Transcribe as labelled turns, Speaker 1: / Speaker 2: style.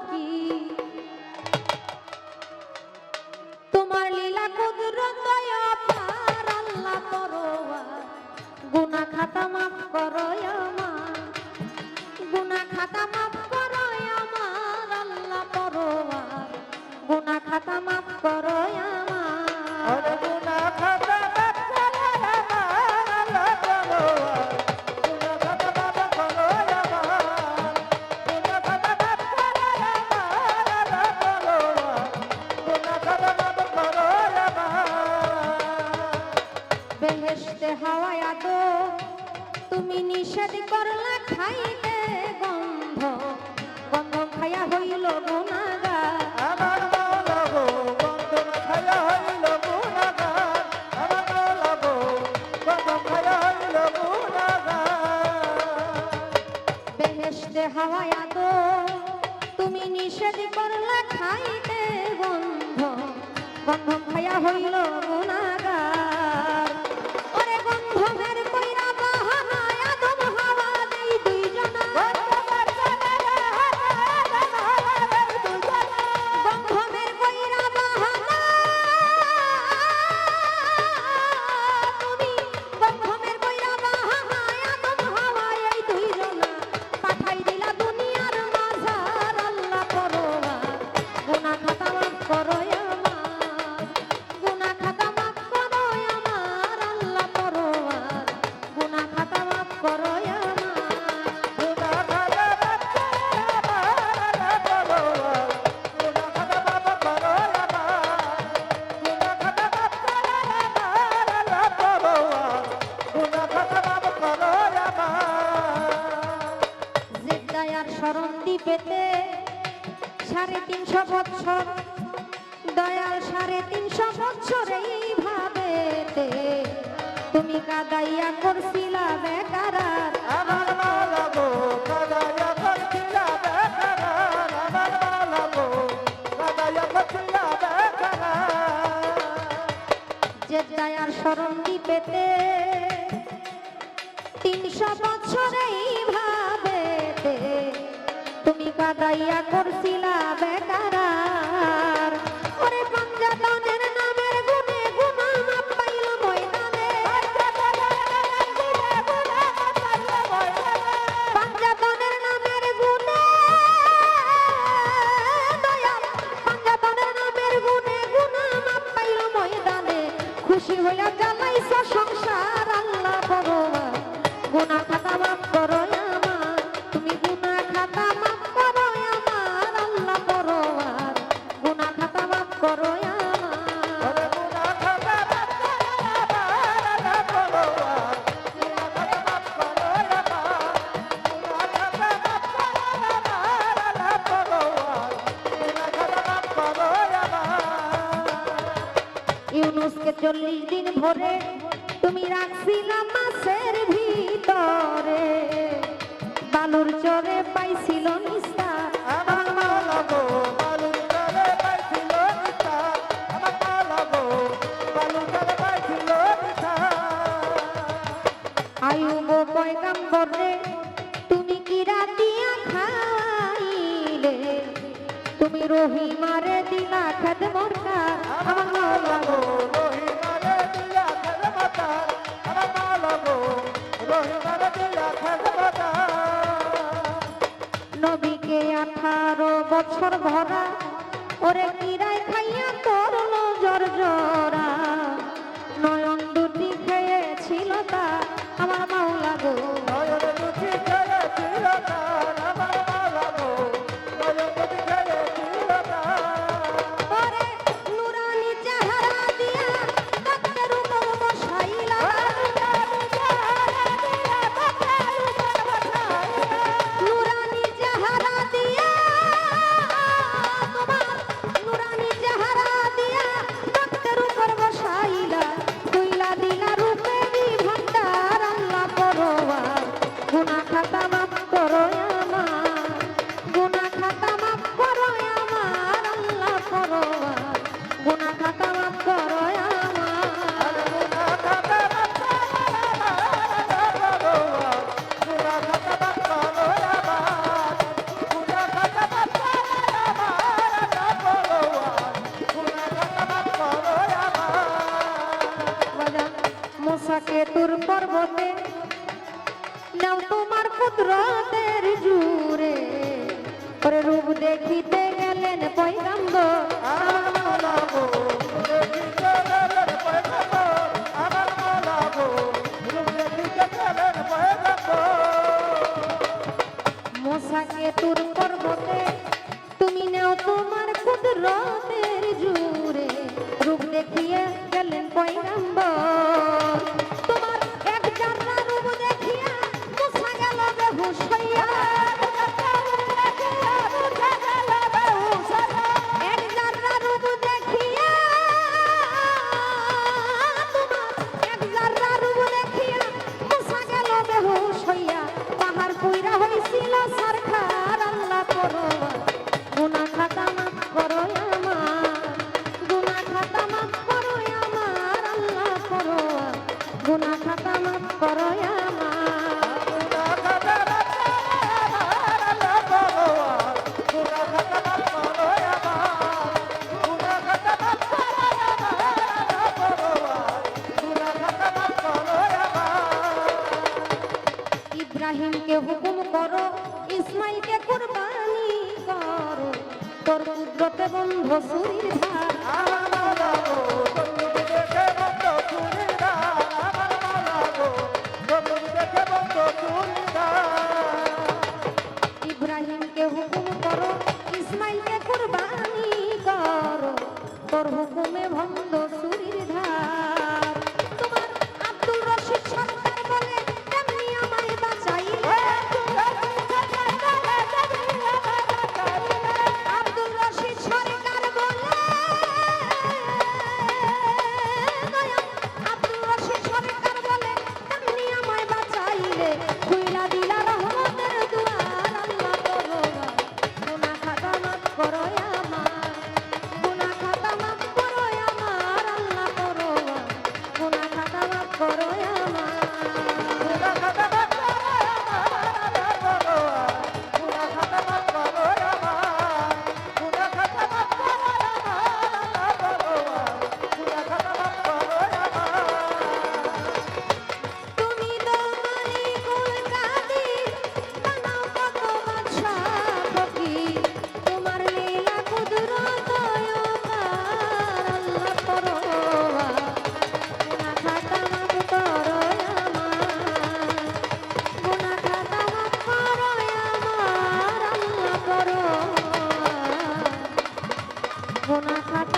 Speaker 1: কি তোমার লীলা কুদরত দয়া পার আল্লাহ পরোয়ার গুনাহ খাতা মাফ করো আমার গুনাহ খাতা মাফ করো আমার আল্লাহ পরোয়ার গুনাহ খাতা মাফ করো আমার
Speaker 2: গুনাহ খাতা মাফ করো আমার আল্লাহ পরোয়ার গুনাহ খাতা মাফ করো আমার গুনাহ খাতা মাফ করো আমার আল্লাহ পরোয়ার গুনাহ খাতা মাফ করো আমার
Speaker 1: বেহেশতে হাওয়ায় আদো তুমি নিষেধ করলা খাইতে গন্ধ গন্ধ খায়া হইল গুনাহগার
Speaker 2: আমার মাওলা গো গন্ধ খায়া হইল গুনাহগার আমার মাওলা গো গন্ধ খায়া হইল গুনাহগার
Speaker 1: বেহেশতে হাওয়ায় আদো তুমি নিষেধ করলা খাইতে গন্ধ গন্ধ খায়া হইল গুনাহগার ওরে গন্ধের কইরা বাহানা আদম হাওয়া দেই দুইজনা গন্ধের কইরা বাহানা তুমি গন্ধের কইরা বাহানা আদম হাওয়া এই দুইজনা পাঠাই দিলা দুনিয়ার মাঝার আল্লাহ পরোয়ার গুনাহ খাতা মাফ করো আমার গুনাহ খাতা মাফ করো আমার আল্লাহ পরোয়ার গুনাহ খাতা মাফ করো আমার
Speaker 2: গুনাহ খাতা মাফ করো আমার আল্লাহ পরোয়ার গুনাহ খাতা মাফ করো আমার গুনাহ খাতা মাফ করো আমার আল্লাহ পরোয়ার গুনাহ খাতা মাফ করো আমার
Speaker 1: জিদ্দায়ার শরণ দিবেতে 350 বছর দয়াল 350 বছর এইভাবেতে তুমি কাদাইয়া করছিলা বেকারার
Speaker 2: আমার মাওলা গো কাদায়া করছিলা বেকারার আমার মাওলা গো কাদায়া করছিলা বেকারার
Speaker 1: জিদ্দায়ার শরণ দিবেতে 300 বছর এইভাবেতে তুমি কাদাইয়া করছিলা বেকারার ওরে পাঞ্জাতনের নামের গুণে গুনাহ মাপ পাইল ময়দানে পাঞ্জাতনের নামের গুণে দয়াল পাঞ্জাতনের নামের গুণে গুনাহ মাপ পাইল ময়দানে খুশি হইয়া জ্বালাইছ সংসার আল্লাহ পরোয়ার গুনাহ খাতা মাফ করো আমার তুমি গুনাহ খাতা মাফ করো আমার আল্লাহ পরোয়ার গুনাহ খাতা মাফ করো আমার
Speaker 2: গুনাহ খাতা মাফ করো আমার আল্লাহ পরোয়ার গুনাহ খাতা মাফ করো আমার গুনাহ খাতা মাফ করো আমার আল্লাহ পরোয়ার গুনাহ খাতা মাফ করো আমার
Speaker 1: ইউনুসকে 40 দিন ভরে তুমি রাখছিলা মাছের ভিতরে বালুর চরে পাইছিল নিস্তার
Speaker 2: আমার মাওলা গো বালুর তলে পাইছিল নিস্তার আমার মাওলা গো বালুর তলে পাইছিল নিস্তার
Speaker 1: আয়ুব পয়গম্বরে তুমি কি রাতিয়া খাইলে তুমি রহিমারে দিলা খেদমরকা
Speaker 2: আমার মাওলা গো রহিমারে দিয়া খেদমতার আমার মাওলা গো রহিমারে দিয়া খেদমতার
Speaker 1: নবীকে 18 বছর ভরা ওরে কিরায় খাইয়া করলো জর্জরা নয়ন দুটি খেয়েছিল তা আমার মাওলা গো
Speaker 2: নয়ন দুটি খেয়েছিল তার আমার মাওলা গো নয়ন দুটি খেয়েছিল তার
Speaker 1: ওরে নুরানি চেহারা দিয়া তক্তের উপর বসাইলা নুরানি চেহারা দিয়া তোমার নুরানি চেহারা দিয়া তক্তের উপর বসাইলা কইলা দিলা রূপে ভান্ডার আল্লাহ পরোয়ার ওরে রূপ দেখিতে গেলেন পয়গাম্বর
Speaker 2: আমার মাওলা গো দেখিতে গেলেন পয়গম্বর আমার মাওলা গো দেখিতে গেলেন পয়গম্বর
Speaker 1: মোসাকে তুর পর্বতে তুমি নাও তোমার কুদরতের জুরে রূপ দেখিয়ে গেলেন পয়গাম্বর তোমার এক জাররা রূপ দেখিয়া মোসা গেল বেহুশ হইয়া এক জাররা রূপ দেখিয়া তোমার এক জাররা রূপ দেখিয়া মোসা গেল বেহুশ হইয়া পাহাড় পুইরা হইছিল সরকার আল্লাহ পরোয়া গুনাহ খাতা মাফ করো আমার গুনাহ খাতা মাফ করো আমার আল্লাহ পরোয়া গুনাহ খাতা মাফ করো আমার ইব্রাহিমকে হুকুম করো ইসমাইলকে কুরবানি করো তোর কুদরতে বন্ধ সুরির ধার ইব্রাহিমকে হুকুম করো ইসমাইলকে কুরবানি করো তোর হুকুমে বন্ধ সুরির ধার তোমার আব্দুল রশিদ সরকার বলে তেমনি আমায় বাঁচাইলে আব্দুল রশিদ সরকার বলে আব্দুল রশিদ সরকার বলে তেমনি আমায় বাঁচাইলে খুইলা দিলা রহমতের দুয়ার আল্লাহ পরোয়া গুনাহ খাতা মাফ করো আমার গুনাহ খাতা মাফ করো আমার আল্লাহ পরোয়া গুনাহ খাতা মাফ করো আমার তুমি তো মালিকুল কাদির বানাও কত বাদশা ফকির তোমার লীলা কুদরত অপার আল্লাহ পরোয়া গুনাহ খাতা মাফ করো আমার গুনাহ খাতা মাফ করো আমার আল্লাহ পরোয়া গুনাহ খাতা